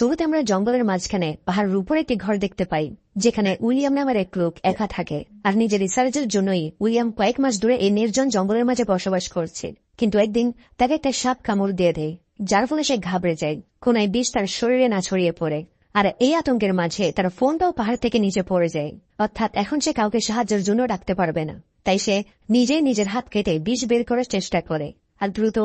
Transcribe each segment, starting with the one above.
শুরুতে আমরা জঙ্গলের মাঝখানে পাহাড়ের উপর একটি ঘর দেখতে পাই, যেখানে উইলিয়াম নামের এক লোক একা থাকে। আর নিজের রিসার্চের জন্যই উইলিয়াম কয়েক মাস ধরে এই নির্জন জঙ্গলের মাঝে বসবাস করছে। কিন্তু একদিন তাকে একটা সাপ কামড় দিয়ে দেয়, যার ফলে সে ঘাবড়ে যায়। কোনায় বিষ তার শরীরে না ছড়িয়ে পড়ে। আর এই আতঙ্কের মাঝে তার ফোনটাও পাহাড় থেকে নিচে পড়ে যায়। অর্থাৎ এখন সে কাউকে সাহায্যের জন্য ডাকতে পারবে না। তাই সে নিজেই নিজের হাত কেটে বিষ বের করার চেষ্টা করে আর দ্রুত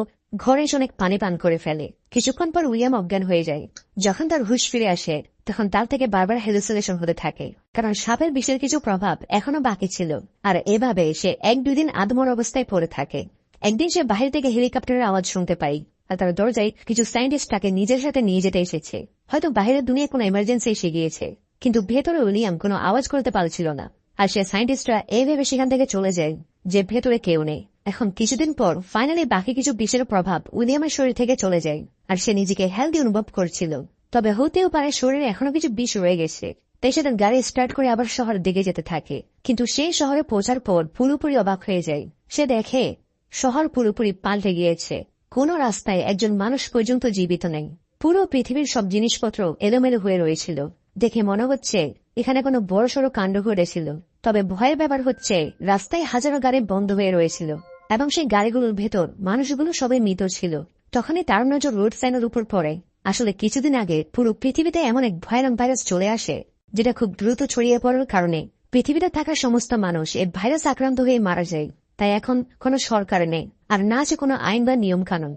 ঘরে এসে অনেক পানি পান করে ফেলে। কিছুক্ষণ পর উইলিয়াম অজ্ঞান হয়ে যায়। যখন তার হুঁশ ফিরে আসে তখন তার থেকে বারবার হ্যালুসিনেশন হতে থাকে, কারণ সাপের বিষের কিছু প্রভাব এখনো বাকি ছিল। আর এভাবে সে 1-2 দিন আদমর অবস্থায় পড়ে থাকে। একদিন সে বাহির থেকে হেলিকপ্টারের আওয়াজ শুনতে পায়, আর তার দরজায় কিছু সায়েন্টিস্ট তাকে নিজের সাথে নিয়ে যেতে এসেছে। হয়তো বাহিরের দুনিয়ায় কোনো এমার্জেন্সি এসে গিয়েছে, কিন্তু ভেতরে উইলিয়াম কোনো আওয়াজ করতে পারছিল না। আর সে সায়েন্টিস্টরা এই ভেবে সেখান থেকে চলে যায় যে ভেতরে কেউ নেই। এখন কিছুদিন পর ফাইনালি বাকি কিছু বিষের প্রভাব উইলিয়ামের শরীর থেকে চলে যায়, আর সে নিজেকে হেলদি অনুভব করছিল। তবে হতেও পারে শরীরে এখনো কিছু বিষ রয়ে গেছে। তাই সে তার গাড়ি স্টার্ট করে আবার শহরের দিকে যেতে থাকে। কিন্তু সেই শহরে পৌঁছার পর পুরোপুরি অবাক হয়ে যায়। সে দেখে শহর পুরোপুরি পাল্টে গিয়েছে। কোন রাস্তায় একজন মানুষ পর্যন্ত জীবিত নেই। পুরো পৃথিবীর সব জিনিসপত্র এলোমেলো হয়ে রয়েছিল। দেখে মনে হচ্ছে এখানে কোনো বড়সড় কাণ্ড ঘটেছিল। তবে ভয়ের ব্যাপার হচ্ছে রাস্তায় হাজারো গাড়ি বন্ধ হয়ে রয়েছিল, এবং সেই গাড়িগুলোর ভেতর মানুষগুলো সবাই মৃত ছিল। তখনই তার নজর রোড সাইনের উপর পড়ে। আসলে কিছুদিন আগে পুরো পৃথিবীতে এমন এক ভয়ানক ভাইরাস চলে আসে, যেটা খুব দ্রুত ছড়িয়ে পড়ার কারণে পৃথিবীতে থাকা সমস্ত মানুষ এই ভাইরাস আক্রান্ত হয়ে মারা যায়। তাই এখন কোনো সরকার নেই, আর না আছে কোনো আইন বা নিয়ম কানুন।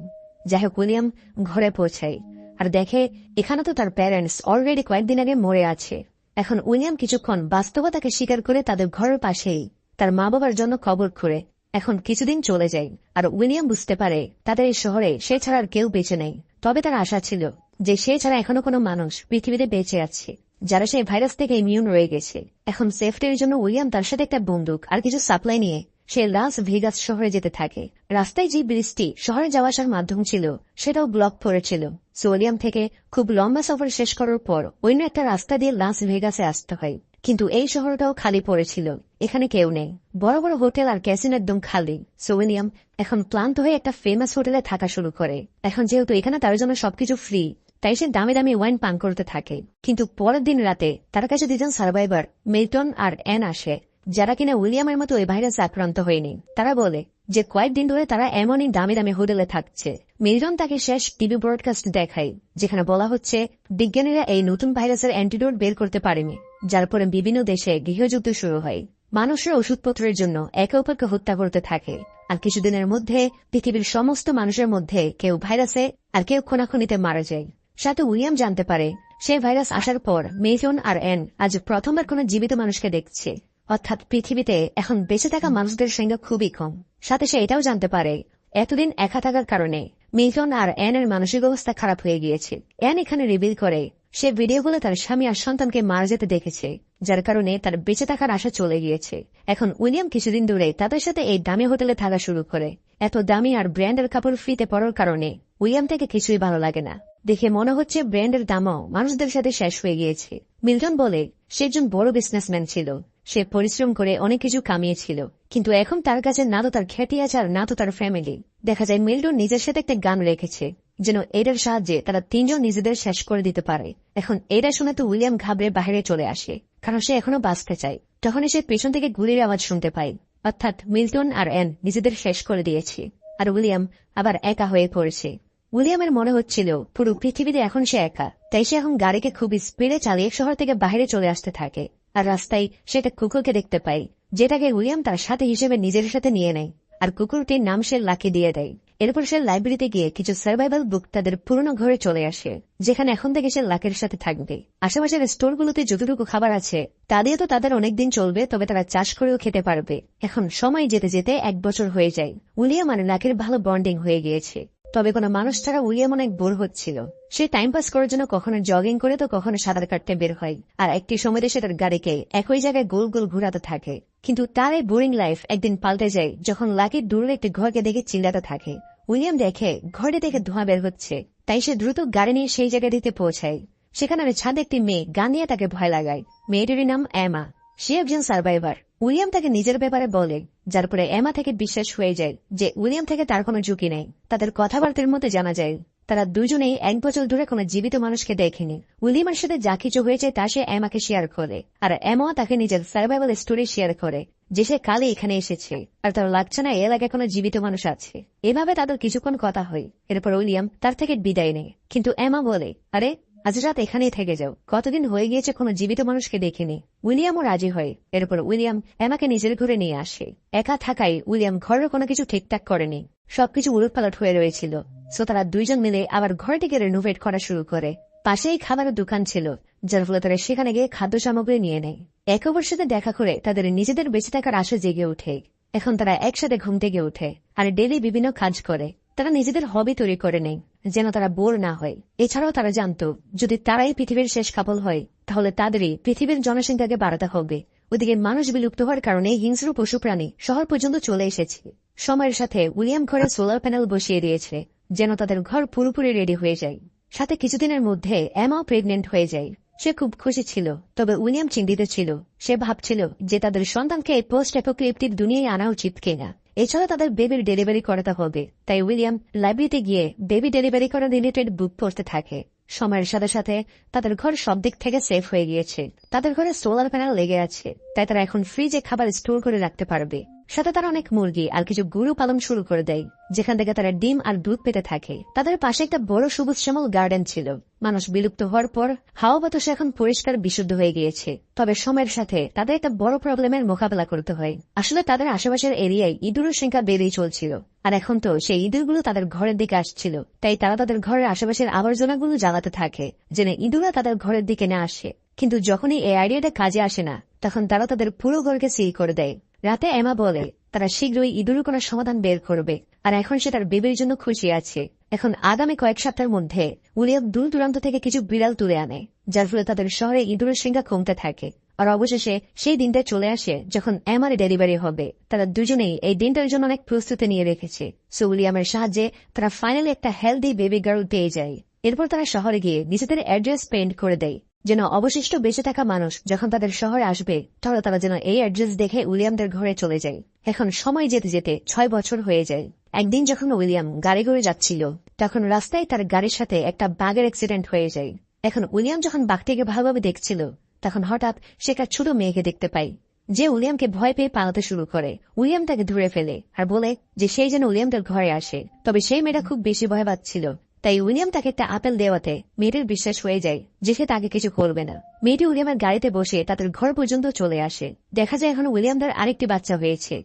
যাই হোক, উইলিয়াম ঘরে পৌঁছায় আর দেখে এখানে তো তার প্যারেন্টস অলরেডি কয়েকদিন আগে মরে আছে। এখন উইলিয়াম কিছুক্ষণ বাস্তবতাকে স্বীকার করে তাদের ঘরের পাশেই তার মা বাবার জন্য কবর খুঁড়ে এখন কিছুদিন চলে যায়। আর উইলিয়াম বুঝতে পারে তাদের এই শহরে সে ছাড়া আর কেউ বেঁচে নেই। তবে তার আশা ছিল যে সে ছাড়া এখনো কোনো মানুষ পৃথিবীতে বেঁচে আছে যারা সেই ভাইরাস থেকে ইমিউন রয়ে গেছে। এখন সেফটির জন্য উইলিয়াম তার সাথে একটা বন্দুক আর কিছু সাপ্লাই নিয়ে সে লাস ভেগাস শহরে যেতে থাকে। রাস্তায় যে ব্রিজটি শহরে যাওয়া আসার মাধ্যম ছিল সেটাও ব্লক পড়েছিল। সো উইলিয়াম থেকে খুব লম্বা সফর শেষ করার পর অন্য একটা রাস্তা দিয়ে লাস ভেগাসে আসতে হয়। কিন্তু এই শহরটাও খালি পড়েছিল, এখানে কেউ নেই। বড় বড় হোটেল আর ক্যাসিনো একদম খালি। সো উইলিয়াম এখন ক্লান্ত হয়ে একটা ফেমাস হোটেলে থাকা শুরু করে। এখন যেহেতু এখানে তার জন্য সবকিছু ফ্রি, তাই সে দামি দামি ওয়াইন পান করতে থাকে। কিন্তু পরের দিন রাতে তার কাছে দুজন সার্ভাইভার মিল্টন আর অ্যান আসে, যারা কিনা উইলিয়ামের মতো এই ভাইরাসে আক্রান্ত হয়নি। তারা বলে যে কয়েকদিন ধরে তারা এমনই দামি দামি হোটেলে থাকছে। মিল্টন তাকে শেষ টিভি ব্রডকাস্ট দেখায়, যেখানে বলা হচ্ছে বিজ্ঞানীরা এই নতুন ভাইরাসের অ্যান্টিডোট বের করতে পারেনি, যার পরে বিভিন্ন দেশে গৃহযুদ্ধ শুরু হয়। মানুষের ওষুধপত্রের জন্য একে অপরকে হত্যা করতে থাকে। আর কিছুদিনের মধ্যে পৃথিবীর সমস্ত মানুষের মধ্যে কেউ ভাইরাসে আর কেউ খুনাখুনিতে মারা যায়। সাথে উইলিয়াম জানতে পারে সেই ভাইরাস আসার পর মিল্টন আর অ্যান আজ প্রথমবার কোনো জীবিত মানুষকে দেখছে। অর্থাৎ পৃথিবীতে এখন বেঁচে থাকা মানুষদের সংখ্যা খুবই কম। সাথে সে এটাও জানতে পারে এতদিন একা থাকার কারণে মিল্টন আর অ্যানের মানসিক অবস্থা খারাপ হয়ে গিয়েছে। অ্যান এখানে রিভিল করে সে ভিডিওগুলো তার স্বামী আর সন্তানকে মারা যেতে দেখেছে, যার কারণে তার বেঁচে থাকার আশা চলে গিয়েছে। এখন উইলিয়াম কিছুদিন ধরে তাদের সাথে এই দামি হোটেলে থাকা শুরু করে। এত দামি আর ব্র্যান্ডের কাপড় ফ্রিতে পরার কারণে উইলিয়াম থেকে কিছুই ভালো লাগে না। দেখে মনে হচ্ছে ব্র্যান্ডের দামও মানুষদের সাথে শেষ হয়ে গিয়েছে। মিল্টন বলে সে একজন বড় বিজনেসম্যান ছিল, সে পরিশ্রম করে অনেক কিছু কামিয়েছিল, কিন্তু এখন তার কাছে না তো তার খ্যাতি আছে আর না তো তার ফ্যামিলি। দেখা যায় মিল্টন নিজের সাথে একটা গান রেখেছে, যেন এটার সাহায্যে তারা 3 জন নিজেদের শেষ করে দিতে পারে। এখন এটা শুনে তো উইলিয়াম ঘাবড়ে বাইরে চলে আসে, কারণ সে এখনো বাঁচতে চায়। তখনই সে পেছন থেকে গুলির আওয়াজ শুনতে পায়, অর্থাৎ মিল্টন আর অ্যান নিজেদের শেষ করে দিয়েছে, আর উইলিয়াম আবার একা হয়ে পড়েছে। উইলিয়ামের মনে হচ্ছিল পুরো পৃথিবীতে এখন সে একা। তাই সে এখন গাড়িকে খুব স্পিডে চালিয়ে শহর থেকে বাইরে চলে আসতে থাকে। আর রাস্তায় সেটা কুকুরকে দেখতে পাই, যেটাকে উইলিয়াম তার সাথে হিসেবে নিজের সাথে নিয়ে নেয়। আর কুকুরটির নাম সে লাকি দিয়ে দেয়। এরপর সে লাইব্রেরিতে গিয়ে কিছু সার্ভাইভাল বুক তাদের পুরনো ঘরে চলে আসে, যেখানে এখন থেকে সে লাকের সাথে থাকবে। আশেপাশের স্টোরগুলোতে যতটুকু খাবার আছে তা দিয়ে তো তাদের অনেকদিন চলবে, তবে তারা চাষ করেও খেতে পারবে। এখন সময় যেতে যেতে 1 বছর হয়ে যায়। উইলিয়াম আর লাকের ভালো বন্ডিং হয়ে গিয়েছে। তবে কোনো মানুষ ছাড়া উইলিয়াম অনেক বোর হচ্ছিল। সে টাইম পাস করার জন্য কখনো জগিং করে তো কখনো সাঁতার কাটতে বের হয়। আর একটি সময় সে তার গাড়িকে একই জায়গায় গোল গোল ঘুরাতে থাকে। কিন্তু তার এই বোরিং লাইফ একদিন পাল্টে যায় যখন লাকির দূরের একটি ঘরকে দেখে চিল্লাতে থাকে। উইলিয়াম দেখে ঘরে থেকে ধোঁয়া বের হচ্ছে, তাই সে দ্রুত গাড়ি নিয়ে সেই জায়গাটিতে পৌঁছায়। সেখানে ছাদে একটি মেয়ে গান নিয়ে তাকে ভয় লাগায়। মেয়েটির নাম এমা, সে একজন সার্ভাইভার। উইলিয়াম তাকে নিজের ব্যাপারে বলে, যার পরে এমা থেকে বিশ্বাস হয়ে যায় যে উইলিয়াম থেকে তার কোনো ঝুঁকি নেই। তাদের কথাবার্তার মধ্যে জানা যায় তারা দুজনেই 1 বছর ধরে কোনো জীবিত মানুষকে দেখেনি। উইলিয়ামের সাথে যা কিছু হয়েছে তা সে এমাকে শেয়ার করে, আর এমাও তাকে নিজের সার্ভাইভাল স্টোরি শেয়ার করে যে সে কালে এখানে এসেছে আর তার লাগছে না এর আগে কোনো জীবিত মানুষ আছে। এভাবে তাদের কিছুক্ষণ কথা হয়। এরপর উইলিয়াম তার থেকে বিদায় নেয়, কিন্তু এমা বলে, আরে আজ রাত এখানেই থেকে যাও, কতদিন হয়ে গিয়েছে কোনো জীবিত মানুষকে দেখিনি। উইলিয়ামও রাজি হয়। এরপর উইলিয়াম এমাকে নিজের ঘরে নিয়ে আসে। একা থাকায় উইলিয়াম ঘরের কোনো কিছু ঠিকঠাক করেনি, সবকিছু উলটপালট হয়ে রয়েছিল। সো তারা দুইজন মিলে আবার ঘরটিকে রেনোভেট করা শুরু করে। পাশেই খাবারের দোকান ছিল, যার ফলে তারা সেখানে গিয়ে খাদ্য সামগ্রী নিয়ে নেয়। একে অপরের সাথে দেখা করে তাদের নিজেদের বেঁচে থাকার আশা জেগে ওঠে। এখন তারা একসাথে ঘুম থেকে ওঠে আর ডেলি বিভিন্ন কাজ করে। তারা নিজেদের হবি তৈরি করে নেয় যেন তারা বোর না হয়। এছাড়াও তারা জানত যদি তারাই পৃথিবীর শেষ কাপল হয় তাহলে তাদেরই পৃথিবীর জনসংখ্যাকে বাড়াতে হবে। ওদিকে মানুষ বিলুপ্ত হওয়ার কারণে হিংস্র পশু প্রাণী শহর পর্যন্ত চলে এসেছে। সময়ের সাথে উইলিয়াম ঘরে সোলার প্যানেল বসিয়ে দিয়েছে যেন তাদের ঘর পুরোপুরি রেডি হয়ে যায়। সাথে কিছুদিনের মধ্যে এমাও প্রেগনেন্ট হয়ে যায়। সে খুব খুশি ছিল, তবে উইলিয়াম চিন্তিত ছিল। সে ভাবছিল যে তাদের সন্তানকে এই পোস্ট অ্যাপোক্যালিপটিক দুনিয়ায় আনা উচিত কিনা। এছাড়া তাদের বেবির ডেলিভারি করাতে হবে। তাই উইলিয়াম লাইব্রেরিতে গিয়ে বেবি ডেলিভারি করা রিলেটেড বুক পড়তে থাকে। সময়ের সাথে সাথে তাদের ঘর সব দিক থেকে সেফ হয়ে গিয়েছে। তাদের ঘরে সোলার প্যানেল লেগে আছে, তাই তারা এখন ফ্রিজে খাবার স্টোর করে রাখতে পারবে। সাথে তারা অনেক মুরগি আর কিছু গরু পালন শুরু করে দেয়, যেখান থেকে তারা ডিম আর দুধ পেতে থাকে। তাদের পাশে একটা বড় সবুজ শ্যামল গার্ডেন ছিল। মানুষ বিলুপ্ত হওয়ার পর হাওয়া বাতাস এখন পরিষ্কার বিশুদ্ধ হয়ে গিয়েছে। তবে সময়ের সাথে তাদের একটা বড় প্রবলেমের মোকাবেলা করতে হয়। আসলে তাদের আশেপাশের এরিয়ায় ইঁদুরের সংখ্যা বেড়েই চলছিল, আর এখন তো সেই ইঁদুরগুলো তাদের ঘরের দিকে আসছিল। তাই তারা তাদের ঘরের আশেপাশের আবর্জনাগুলো জ্বালাতে থাকে যেন ইঁদুরা তাদের ঘরের দিকে না আসে। কিন্তু যখনই এই আইডিয়াটা কাজে আসে না, তখন তারা তাদের পুরো ঘরকে সিল করে দেয়। রাতে এমা বলে তারা শীঘ্রই ইঁদুরের কোনো সমাধান বের করবে, আর এখন সে তার বেবির জন্য খুশি আছে। এখন আগামী কয়েক সপ্তাহের মধ্যে উইলিয়াম দূর দূরান্ত থেকে কিছু বিড়াল তুলে আনে, যার ফলে তাদের শহরে ইঁদুরের সংখ্যা কমতে থাকে। আর অবশেষে সেই দিনটা চলে আসে যখন এমার ডেলিভারি হবে। তারা দুজনেই এই দিনটার জন্য অনেক প্রস্তুতি নিয়ে রেখেছে। সো উইলিয়ামের সাহায্যে তারা ফাইনালি একটা হেলদি বেবি গার্ল পেয়ে যায়। এরপর তারা শহরে গিয়ে নিজেদের অ্যাড্রেস পেন্ট করে দেয় যেন অবশিষ্ট বেঁচে থাকা মানুষ যখন তাদের শহরে আসবে তাহলে তারা যেন এই অ্যাড্রেস দেখে উইলিয়ামদের ঘরে চলে যায়। এখন সময় যেতে যেতে 6 বছর হয়ে যায়। একদিন যখন উইলিয়াম গাড়ি করে যাচ্ছিল, তখন রাস্তায় তার গাড়ির সাথে একটা বাঘের অ্যাক্সিডেন্ট হয়ে যায়। এখন উইলিয়াম যখন বাঘটিকে ভালোভাবে দেখছিল, তখন হঠাৎ সে একটা ছোট মেয়েকে দেখতে পায় যে উইলিয়ামকে ভয় পেয়ে পালাতে শুরু করে। উইলিয়াম তাকে ধরে ফেলে আর বলে যে সেই যেন উইলিয়ামদের ঘরে আসে। তবে সেই মেয়েটা খুব বেশি ভয় পাচ্ছিল, তাই উইলিয়াম তাকে একটা আপেল দেওয়াতে মেয়েটির বিশ্বাস হয়ে যায় যে সে তাকে কিছু করবে না। মেয়েটি উইলিয়ামের গাড়িতে বসে তাদের ঘর পর্যন্ত চলে আসে। দেখা যায় এখন উইলিয়ামদের আরেকটি বাচ্চা হয়েছে।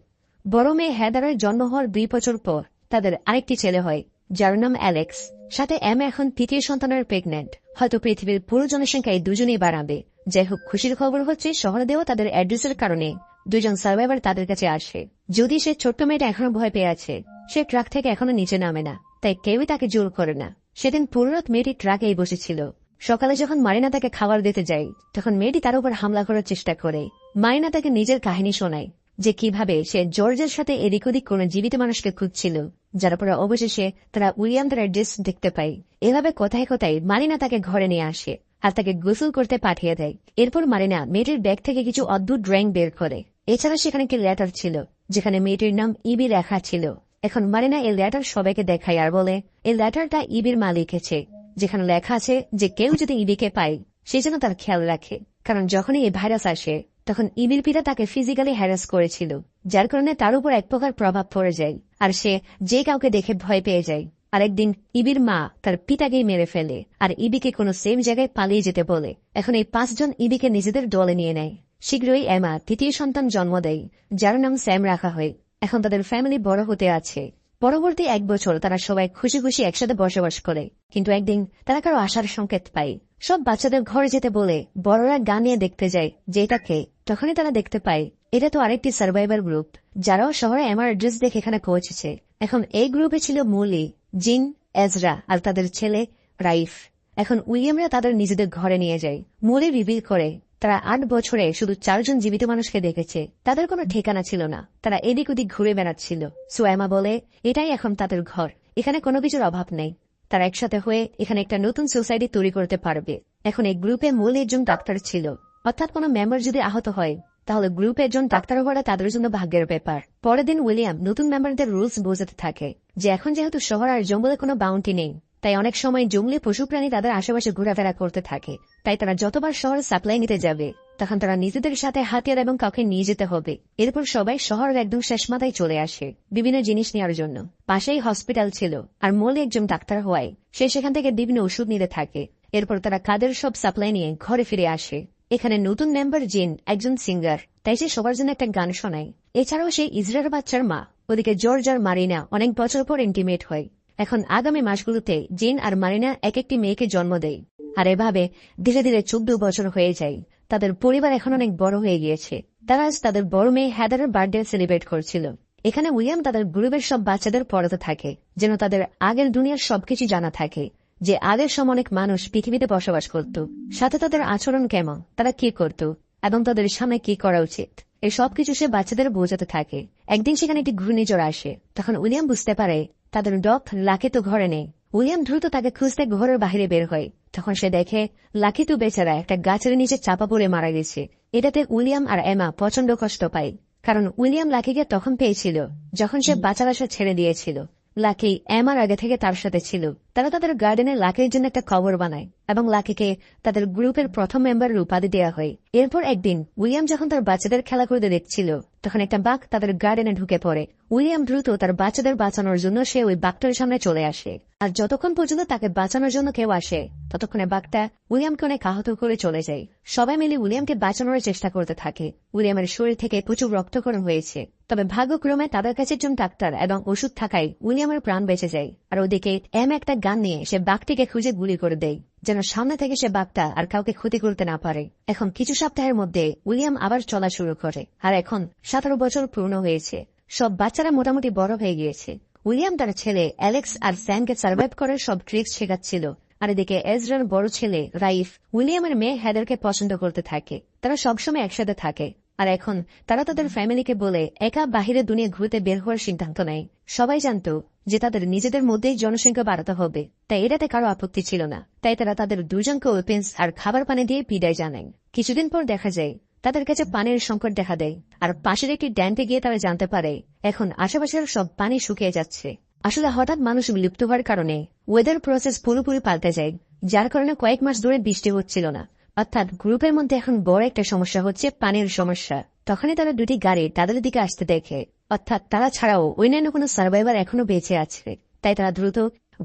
বড় মেয়ে হেদারের জন্ম হওয়ার 2 বছর পর তাদের আরেকটি ছেলে হয়, যার নাম অ্যালেক্স। সাথে এমা এখন 3য় সন্তানের প্রেগনেন্ট। হয়তো পৃথিবীর পুরো জনসংখ্যায় দুজনেই বাড়াবে। যাই হোক, খুশির খবর হচ্ছে শহরে দেওয়া তাদের অ্যাড্রেসের কারণে 2জন সার্ভাইভার তাদের কাছে আসে। যদি সে ছোট্ট মেয়েটা এখনো ভয় পেয়ে আছে, সে ট্রাক থেকে এখনো নিচে নামে না, তাই কেউই তাকে জোর করে না। সেদিন পুরো রাত মেয়েটি ট্রাকেই বসেছিল। সকালে যখন মারিনা তাকে খাবার দিতে যায়, তখন মেয়েটি তার উপর হামলা করার চেষ্টা করে। মারিনা তাকে নিজের কাহিনী শোনায় যে কিভাবে সে জর্জের সাথে এদিক ওদিক কোন জীবিত মানুষকে খুঁজছিল, যার পরে অবশেষে তারা উইলিয়ামদের অ্যাড্রেস দেখতে পায়। এভাবে কথায় কথায় মারিনা তাকে ঘরে নিয়ে আসে আর তাকে গোসল করতে পাঠিয়ে দেয়। এরপর মারিনা মেয়েটির ব্যাগ থেকে কিছু অদ্ভুত ড্রয়িং বের করে। এছাড়া সেখানে একটি লেটার ছিল যেখানে মেয়েটির নাম ইবি লেখা ছিল। এখন মারিনা এই লেটার সবাইকে দেখায় আর বলে এই লেটারটা ইবির মা লিখেছে, যেখানে লেখা আছে যে কেউ যদি ইবিকে পায় সে যেন তার খেয়াল রাখে, কারণ যখনই এই ভাইরাস আসে তখন ইবির পিতা তাকে ফিজিক্যালি হ্যারাস করেছিল, যার কারণে তার উপর এক প্রকার প্রভাব পড়ে যায় আর সে যে কাউকে দেখে ভয় পেয়ে যায়। আরেকদিন ইবির মা তার পিতাকেই মেরে ফেলে আর ইবিকে কোনো সেম জায়গায় পালিয়ে যেতে বলে। এখন এই 5 জন ইবিকে নিজেদের দলে নিয়ে নেয়। শীঘ্রই এমা 3য় সন্তান জন্ম দেয়, যার নাম স্যাম রাখা হয়। এখন তাদের ফ্যামিলি বড় হতে আছে। পরবর্তী 1 বছর তারা সবাই খুশি খুশি একসাথে বসবাস করে। কিন্তু একদিন তারা কারো আসার সংকেত পায়। সব বাচ্চাদের ঘরে যেতে বলে বড়রা গান নিয়ে দেখতে যায় যে এটাকে। তখনই তারা দেখতে পায় এটা তো আরেকটি সার্ভাইভার গ্রুপ, যারাও শহরে এমার অ্যাড্রেস দেখে এখানে পৌঁছেছে। এখন এই গ্রুপে ছিল মুলি, জিন, এজরা আর তাদের ছেলে রাইফ। এখন উইলিয়ামরা তাদের নিজেদের ঘরে নিয়ে যায়। মুলি রিভিল করে তারা 8 বছরে শুধু 4 জন জীবিত মানুষকে দেখেছে। তাদের কোনো ঠিকানা ছিল না, তারা এদিক ওদিক ঘুরে বেড়াচ্ছিল। সো এমা বলে এটাই এখন তাদের ঘর, এখানে কোনো কিছুর অভাব নেই। তারা একসাথে হয়ে এখানে একটা নতুন সোসাইটি তৈরি করতে পারবে। এখন এই গ্রুপে মূল একজন ডাক্তার ছিল, অর্থাৎ কোনো মেম্বার যদি আহত হয় তাহলে গ্রুপে একজন ডাক্তার হওয়াটা তাদের জন্য ভাগ্যের ব্যাপার। পরের দিন উইলিয়াম নতুন মেম্বারদের রুলস বোঝাতে থাকে যে এখন যেহেতু শহর আর জঙ্গলে কোনো বাউন্টি নেই, তাই অনেক সময় জঙ্গলি পশু প্রাণী তাদের আশেপাশে ঘোরাফেরা করতে থাকে। তাই তারা যতবার শহরে সাপ্লাই নিতে যাবে তখন তারা নিজেদের সাথে হাতিয়ার এবং কাউকে নিয়ে যেতে হবে। এরপর সবাই শহরের একদম শেষ মাথায় চলে আসে বিভিন্ন জিনিস নেওয়ার জন্য। পাশেই হসপিটাল ছিল, আর মলি একজন ডাক্তার হওয়ায় সে সেখান থেকে বিভিন্ন ওষুধ নিতে থাকে। এরপর তারা কাদের সব সাপ্লাই নিয়ে ঘরে ফিরে আসে। এখানে নতুন মেম্বার জিন একজন সিঙ্গার, তাই সে সবার জন্য একটা গান শোনায়। এছাড়াও সে ইসরায়েল বাচ্চার মা। ওদিকে জর্জ আর মারিনা অনেক বছর পর ইন্টিমেট হয়। এখন আগামী মাসগুলোতে জিন আর মারিনা এক একটি মেয়েকে জন্ম দেয়, আর এভাবে ধীরে ধীরে 14 বছর হয়ে যায়। তাদের পরিবার এখন অনেক বড় হয়ে গিয়েছে। তারা আজ তাদের বড় মেয়ে হেদারের বার্থডে সেলিব্রেট করছিল। এখানে উইলিয়াম তাদের গ্রুপের সব বাচ্চাদের পড়াতে থাকে যেন তাদের আগের দুনিয়ার সবকিছু জানা থাকে, যে আগের সময় অনেক মানুষ পৃথিবীতে বসবাস করত, সাথে তাদের আচরণ কেমন, তারা কি করত এবং তাদের সামনে কি করা উচিত, এই সবকিছু সে বাচ্চাদের বোঝাতে থাকে। একদিন সেখানে একটি ঘূর্ণিঝড় আসে। তখন উইলিয়াম বুঝতে পারে তাদের ডগ লাকি তো ঘরে নেই। উইলিয়াম দ্রুত তাকে খুঁজতে ঘরের বাইরে বের হয়। তখন সে দেখে লাকি তো বেচারা একটা গাছের নিচে চাপা পড়ে মারা গেছে। এটাতে উইলিয়াম আর এমা প্রচন্ড কষ্ট পায়, কারণ উইলিয়াম লাকিকে তখন পেয়েছিল যখন সে বাঁচার আশা ছেড়ে দিয়েছিল। লাকি এমার আগে থেকে তার সাথে ছিল। তারা তাদের গার্ডেনে লাকির জন্য একটা কবর বানায় এবং লাকিকে তাদের গ্রুপের প্রথম মেম্বারের উপাধি দেওয়া হয়। এরপর একদিন উইলিয়াম যখন তার বাচ্চাদের খেলা করতে দেখছিল তখন একটা বাঘ তাদের গার্ডেনে ঢুকে পড়ে। উইলিয়াম দ্রুত তার বাচ্চাদের বাঁচানোর জন্য সে ওই বাঘটার সামনে চলে আসে, আর যতক্ষণ পর্যন্ত তাকে বাঁচানোর জন্য কেউ আসে ততক্ষণে বাঘটা উইলিয়ামকে অনেক আহত করে চলে যায়। সবাই মিলে উইলিয়ামকে বাঁচানোর চেষ্টা করতে থাকে। উইলিয়ামের শরীর থেকে প্রচুর রক্তক্ষরণ হয়েছে, তবে ভাগ্যক্রমে তাদের কাছে একজন ডাক্তার এবং ওষুধ থাকায় উইলিয়ামের প্রাণ বেঁচে যায়। আর ওদিকে এম একটা গান নিয়ে সে বাঘটিকে খুঁজে গুলি করে দেয়, যেন সামনে থেকে সে বাঘটা আর কাউকে ক্ষতি করতে না পারে। এখন কিছু সপ্তাহের মধ্যে উইলিয়াম আবার চলা শুরু করে, আর এখন 17 বছর পূর্ণ হয়েছে। সব বাচ্চারা মোটামুটি বড় হয়ে গিয়েছে। উইলিয়াম তার ছেলে অ্যালেক্স আর স্যামকে সার্ভাইভ করার সব ট্রিক্স শেখাচ্ছিল। আর এদিকে এজরার বড় ছেলে রাইফ উইলিয়ামের মেয়ে হেদারকে পছন্দ করতে থাকে। তারা সবসময় একসাথে থাকে, আর এখন তারা তাদের ফ্যামিলিকে বলে একা বাহিরে দুনিয়া ঘুরতে বের হওয়ার সিদ্ধান্ত নেয়। সবাই জানত যে তাদের নিজেদের মধ্যেই জনসংখ্যা বাড়াতে হবে, তাই এটাতে কারো আপত্তি ছিল না। তাই তারা তাদের দুজনকে ওয়েপেন্স আর খাবার পানি দিয়ে বিদায় জানায়। কিছুদিন পর দেখা যায় তাদের কাছে পানির সংকট দেখা দেয়, আর পাশের একটি ড্যামে গিয়ে তারা জানতে পারে এখন আশেপাশের সব পানি শুকিয়ে যাচ্ছে। আসলে হঠাৎ মানুষ বিলুপ্ত হওয়ার কারণে ওয়েদার প্রসেস পুরোপুরি পাল্টে যায়, যার কারণে কয়েক মাস ধরে বৃষ্টি হচ্ছিল না। অর্থাৎ গ্রুপের মধ্যে এখন বড় একটা সমস্যা হচ্ছে পানির সমস্যা। তখনই তারা দুটি গাড়ি তাদের দিকে আসতে দেখে, অর্থাৎ তারা ছাড়াও অন্যান্য কোনো সার্ভাইভার এখনো বেঁচে আছে। তাই তারা দ্রুত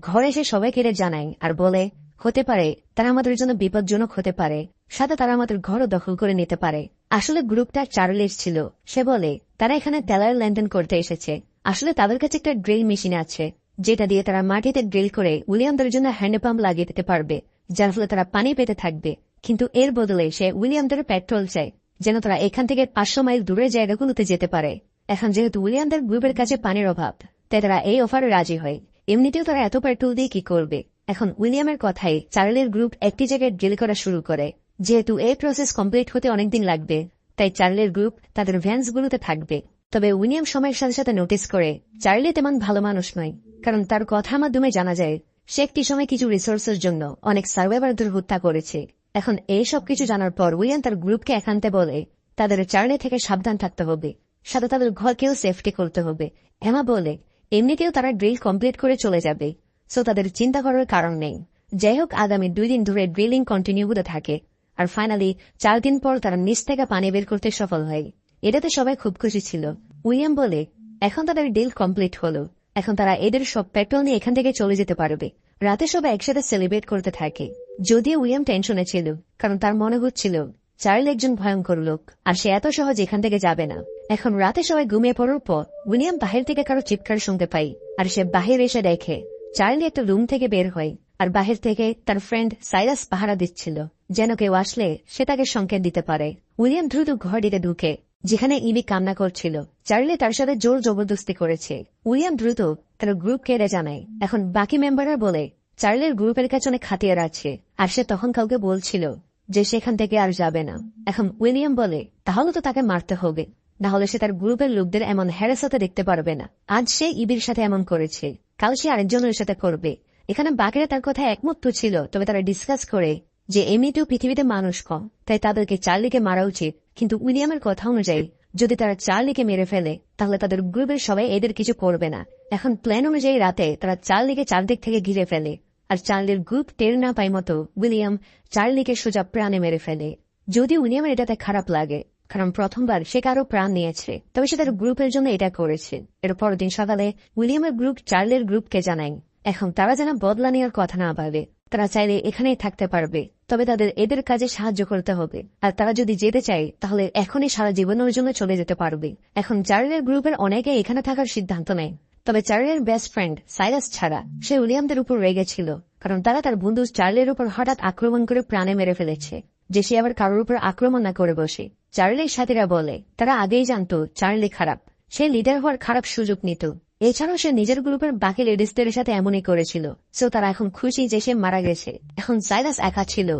ঘরে এসে সবাইকে জানায় আর বলে হতে পারে তারা আমাদের জন্য বিপজ্জনক হতে পারে, সাথে তারা আমাদের ঘরও দখল করে নিতে পারে। আসলে গ্রুপটা চার্লির ছিল। সে বলে তারা এখানে তেলের লেনদেন করতে এসেছে। আসলে তাদের কাছে একটা ড্রিল মেশিন আছে, যেটা দিয়ে তারা মাটিতে ড্রিল করে উইলিয়ামদের জন্য হ্যান্ডপাম্প লাগিয়ে দিতে পারবে, যার ফলে তারা পানি পেতে থাকবে। কিন্তু এর বদলে সে উইলিয়ামদের পেট্রোল চায়, যেন তারা এখান থেকে 500 মাইল দূরের জায়গাগুলোতে যেতে পারে। এখন যেহেতু উইলিয়ামদের গ্রুপের কাছে পানির অভাব, তাই তারা এই অফারে রাজি হয়। এমনিতেও তারা এত পেট্রোল দিয়ে কি করবে। এখন উইলিয়ামের কথায় চার্লির গ্রুপ একটি জায়গায় ড্রিল করা শুরু করে। যেহেতু এই প্রসেস কমপ্লিট হতে অনেকদিন লাগবে, তাই চার্লির গ্রুপ তাদের ভ্যান্সগুলোতে থাকবে। তবে উইলিয়াম সময়ের সাথে সাথে নোটিস করে চার্লি তেমন ভালো মানুষ নয়, কারণ তার কথার মাধ্যমে জানা যায় সে একটি সময় কিছু রিসোর্সের জন্য অনেক সার্ভাইভারদের হত্যা করেছে। এখন এই সব কিছু জানার পর উইলিয়াম তার গ্রুপকে একান্তে বলে তাদের চার্লি থেকে সাবধান থাকতে হবে, সাথে তাদের ঘরকেও সেফটি করতে হবে। এমা বলে এমনিতেও তারা ড্রিল কমপ্লিট করে চলে যাবে, সো তাদের চিন্তা করার কারণ নেই। যাই হোক, আগামী 2 দিন ধরে ড্রিলিং কন্টিনিউ হতে থাকে, আর ফাইনালি 4 দিন পর তারা নিচ থেকে পানি বের করতে সফল হয়। এটাতে সবাই খুব খুশি ছিল। উইলিয়াম বলে এখন তাদের ডিল কমপ্লিট হলো, এখন তারা এদের সব পেট্রোল নিয়ে এখান থেকে চলে যেতে পারবে। রাতে সবাই একসাথে সেলিব্রেট করতে থাকে। যদিও উইলিয়াম টেনশনে ছিল, কারণ তার মনে হচ্ছিল চার্লি একজন ভয়ঙ্কর লোক, আর সে এত সহজ এখান থেকে যাবে না। এখন রাতে সবাই ঘুমিয়ে পড়ার পর উইলিয়াম বাহির থেকে কারো চিৎকার শুনতে পাই, আর সে বাহির এসে দেখে চার্লি একটা রুম থেকে বের হয়, আর বাহির থেকে তার ফ্রেন্ড সাইরাস পাহারা দিচ্ছিল, যেন কেউ আসলে সে তাকে সংকেত দিতে পারে। উইলিয়াম দ্রুত ঘরটিতে ঢুকে, যেখানে ইবি কান্না করছিল। চার্লি তার সাথে জোর জবরদস্তি করেছে। উইলিয়াম দ্রুত তার গ্রুপকে এটা জানায়। এখন বাকি মেম্বাররা বলে চার্লির গ্রুপের কাছে অনেক হাতিয়ার আছে, আর সে তখন কাউকে বলছিল যে সেখান থেকে আর যাবে না। এখন উইলিয়াম বলে তাহলে তো তাকে মারতে হবে, না হলে সে তার গ্রুপের লোকদের এমন হ্যারাসাতে দেখতে পারবে না। আজ সে ইবির সাথে এমন করেছে, কাল সে আরেকজনের সাথে করবে। এখানে বাকিরা তার কথা একমত ছিল, তবে তারা ডিসকাস করে যে এমনিতেও পৃথিবীতে মানুষ কম, তাই তাদেরকে চার্লিকে মারা উচিত। কিন্তু উইলিয়ামের কথা অনুযায়ী যদি তারা চার্লিকে মেরে ফেলে তাহলে তাদের গ্রুপের সবাই এদের কিছু করবে না। এখন প্ল্যান অনুযায়ী রাতে তারা চার্লিকে চারদিক থেকে ঘিরে ফেলে, আর চার্লির গ্রুপ টের না পায় মতো উইলিয়াম চার্লিকে সোজা প্রাণে মেরে ফেলে। যদিও উইলিয়ামের এটাতে খারাপ লাগে, কারণ প্রথমবার সে কারো প্রাণ নিয়েছে, তবে সে তার গ্রুপের জন্য এটা করেছে। এর পরের দিন সকালে উইলিয়ামের গ্রুপ চার্লির গ্রুপকে জানায় এখন তারা যেন বদলা নেওয়ার কথা না ভাবে, তারা চাইলে এখানেই থাকতে পারবে, তবে তাদের এদের কাজে সাহায্য করতে হবে, আর তারা যদি যেতে চায় তাহলে এখনই সারা জীবনের জন্য চলে যেতে পারবে। এখন চার্লির গ্রুপের অনেকে এখানে থাকার সিদ্ধান্ত নেয়, তবে চার্লির বেস্ট ফ্রেন্ড সাইরাস ছাড়া সে উইলিয়ামদের উপর রেগে ছিল, কারণ তারা তার বন্ধু চার্লির উপর হঠাৎ আক্রমণ করে প্রাণে মেরে ফেলেছে, যে সে আবার কারোর উপর আক্রমণ না করে বসে। চার্লির সাথীরা বলে তারা আগেই জানত চার্লি খারাপ, সে লিডার হওয়ার খারাপ সুযোগ নিত। এছাড়াও সে নিজের গ্রুপের বাকি লেডিসদের সাথে এমনই করেছিল, সো তারা এখন খুশি যে সে মারা গেছে। এখন সাইরাস একা ছিল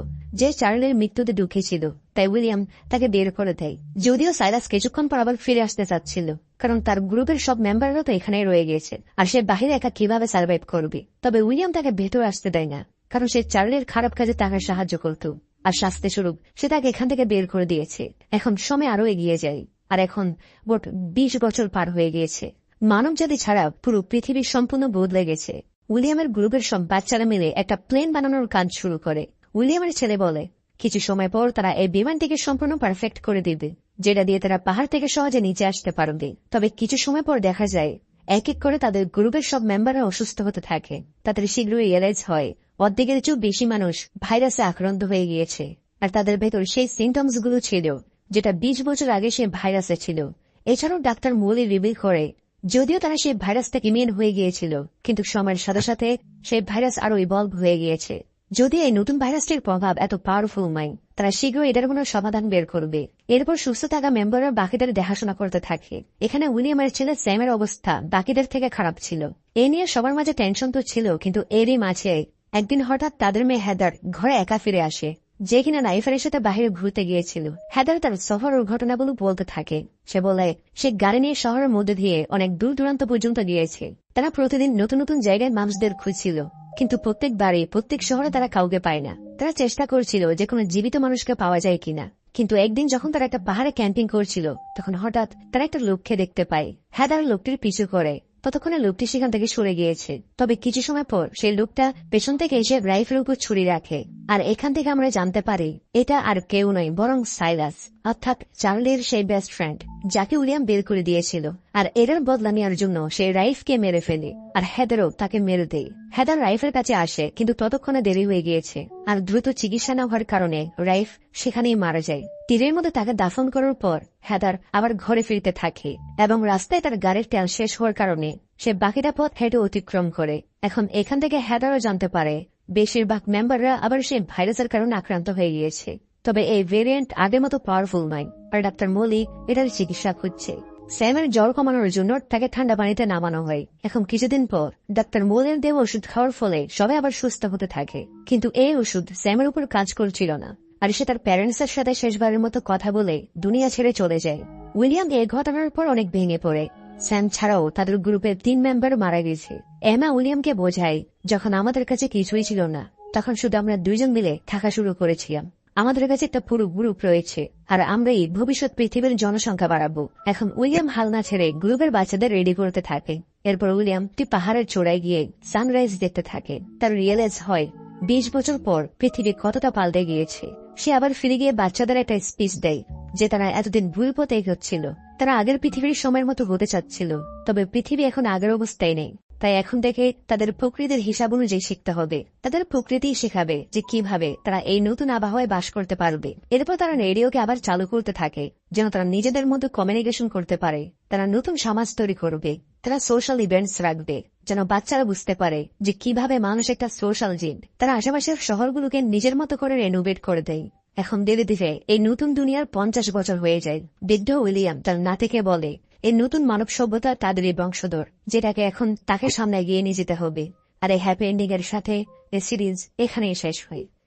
যে চার্লির মৃত্যুতে দুঃখী ছিল, তাই উইলিয়াম তাকে বের করে দেয়। যদিও সাইরাস কিছুক্ষণ পর আবার ফিরে আসতে চাচ্ছিল, কারণ তার গ্রুপের সব মেম্বাররা তো এখানেই রয়ে গেছে, আর সে বাহিরে একা কিভাবে সার্ভাইভ করবে। তবে উইলিয়াম তাকে ভেতরে আসতে দেয় না, কারণ সে চার্লির খারাপ কাজে তাকে সাহায্য করত, আর শাস্তি স্বরূপ সে তাকে এখান থেকে বের করে দিয়েছে। এখন সময় আরো এগিয়ে যায়, আর এখন মোট 20 বছর পার হয়ে গিয়েছে। মানবজাতি ছাড়া পুরো পৃথিবী সম্পূর্ণ বদলে গেছে। উইলিয়ামের গ্রুপের সব বাচ্চারা মিলে একটা প্লেন বানানোর কাজ শুরু করে। উইলিয়ামের ছেলে বলে কিছু সময় পর তারা এই বিমানটিকে সম্পূর্ণ পারফেক্ট করে দিবে, যেটা দিয়ে তারা পাহাড় থেকে সহজে নিচে আসতে পারবে। তবে কিছু সময় পর দেখা যায় এক এক করে তাদের গ্রুপের সব মেম্বাররা অসুস্থ হতে থাকে। তাদের শীঘ্রই রিয়েলাইজ হয় অর্ধেকের চেয়েও বেশি মানুষ ভাইরাসে আক্রান্ত হয়ে গিয়েছে, আর তাদের ভেতর সেই সিমটমস গুলো ছিল যেটা 20 বছর আগে সে ভাইরাসে ছিল। এছাড়াও ডাক্তার মৌলি রিভিল করে যদিও তারা সেই ভাইরাস থেকে ইমিউন হয়ে গিয়েছিল, কিন্তু সময়ের সাথে সাথে সেই ভাইরাস আরো ইভলভ হয়ে গিয়েছে। যদি এই নতুন ভাইরাসটির প্রভাব এত পাওয়ারফুল নয়, তারা শীঘ্রই এটার কোনো সমাধান বের করবে। এরপর সুস্থ থাকা মেম্বাররা বাকিদের দেখাশোনা করতে থাকে। এখানে উইলিয়ামের ছেলে স্যামের অবস্থা বাকিদের থেকে খারাপ ছিল। এ নিয়ে সবার মাঝে টেনশন তো ছিল, কিন্তু এরই মাঝে একদিন হঠাৎ তাদের মেয়ে হেদার ঘরে একা ফিরে আসে, যে কিনা নাইফারের সাথে বাহিরে ঘুরতে গিয়েছিল। হেদার তার সফরের ঘটনাগুলো বলতে থাকে। সে বলে সে গাড়ি নিয়ে শহরের মধ্যে দিয়ে অনেক দূর দূরান্ত পর্যন্ত গিয়েছে। তারা প্রতিদিন নতুন নতুন জায়গায় মানুষদের খুঁজছিল, কিন্তু প্রত্যেকবারই প্রত্যেক শহরে তারা কাউকে পায় না। তারা চেষ্টা করছিল যে কোনো জীবিত মানুষকে পাওয়া যায় কিনা। কিন্তু একদিন যখন তারা একটা পাহাড়ে ক্যাম্পিং করছিল, তখন হঠাৎ তারা একটা লোককে দেখতে পায়। হেদার লোকটির পিছু করে, ততক্ষণে লোকটি সেখান থেকে সরে গিয়েছে। তবে কিছু সময় পর সেই লোকটা পেছন থেকে এসে রাইফেলের উপর ছুরি রাখে, আর এখান থেকে আমরা জানতে পারি এটা আর কেউ নয় বরং সাইরাস, অর্থাৎ চার্লির সেই বেস্ট ফ্রেন্ড যাকে উইলিয়াম বের করে দিয়েছিল। আর এর বদলা নেওয়ার জন্য সে রাইফকে মেরে ফেলে, আর হেদারও তাকে মেরে দেয়। হেদার রাইফের কাছে আসে, কিন্তু ততক্ষণে দেরি হয়ে গিয়েছে, আর দ্রুত চিকিৎসা না হওয়ার কারণে রাইফ সেখানেই মারা যায়। তীরের মধ্যে তাকে দাফন করার পর হেদার আবার ঘরে ফিরতে থাকে, এবং রাস্তায় তার গাড়ির তেল শেষ হওয়ার কারণে সে বাকিটা পথ হেঁটে অতিক্রম করে। এখন এখান থেকে হেদারও জানতে পারে বেশিরভাগ মেম্বাররা আবার সেই ভাইরাসের কারণে আক্রান্ত হয়ে গিয়েছে। তবে এই ভেরিয়েন্ট আগের মতো পাওয়ারফুল নয়, আর ডাক্তার মৌলিক এটার চিকিৎসা খুঁজছে। স্যামের জ্বর কমানোর জন্য তাকে ঠান্ডা পানিতে নামানো হয়। এখন কিছুদিন পর ডাক্তার মৌলির দেওয়া ওষুধ খাওয়ার ফলে সবাই আবার সুস্থ হতে থাকে, কিন্তু এই ওষুধ স্যামের উপর কাজ করছিল না, আর সে তার প্যারেন্টসের সাথে শেষবারের মতো কথা বলে দুনিয়া ছেড়ে চলে যায়। উইলিয়াম এই ঘটনার পর অনেক ভেঙে পড়ে। স্যাম ছাড়াও তাদের গ্রুপের 3 মেম্বার মারা গেছে। এমা উইলিয়ামকে বোঝায় যখন আমাদের কাছে কিছুই ছিল না, তখন শুধু আমরা 2 জন মিলে থাকা শুরু করেছিলাম। আমাদের কাছে একটা পুরো গ্রুপ রয়েছে, আর আমরাই ভবিষ্যৎ পৃথিবীর জনসংখ্যা বাড়াবো। এখন উইলিয়াম হাল না ছেড়ে গ্রুপের বাচ্চাদের রেডি করতে থাকে। এরপর উইলিয়াম পাহাড়ের চূড়ায় গিয়ে সানরাইজ দেখতে থাকে। তার রিয়েলাইজ হয় 20 বছর পর পৃথিবী কতটা পাল্টে গিয়েছে। সে আবার ফিরে গিয়ে বাচ্চাদের একটা স্পিচ দেয় যে তারা এতদিন ভুল পথে এগোচ্ছিল। তারা আগের পৃথিবীর সময়ের মতো হতে চাচ্ছিল, তবে পৃথিবী এখন আগের অবস্থায় নেই। তাই এখন থেকে তাদের প্রকৃতির হিসাব অনুযায়ী শিখতে হবে। তাদের প্রকৃতি শেখাবে যে কিভাবে তারা এই নতুন আবহাওয়ায় বাস করতে পারবে। এরপর তারা রেডিওকে আবার চালু করতে থাকে, যেন তারা নিজেদের মধ্যে কমিউনিকেশন করতে পারে। তারা নতুন সমাজ তৈরি করবে। তারা সোশ্যাল ইভেন্টস রাখবে, যেন বাচ্চারা বুঝতে পারে যে কিভাবে মানুষ একটা সোশ্যাল জীব। তারা আশেপাশের শহরগুলোকে নিজের মতো করে রেনোভেট করে দেয়। এখন ধীরে ধীরে এই নতুন দুনিয়ার 50 বছর হয়ে যায়। বৃদ্ধ উইলিয়াম তার নাতিকে বলে এই নতুন মানব সভ্যতা তাদেরই বংশধর, যেটাকে এখন তাকে সামনে এগিয়ে নিয়ে যেতে হবে। আর এই হ্যাপি এন্ডিং এর সাথে এই সিরিজ এখানেই শেষ হয়।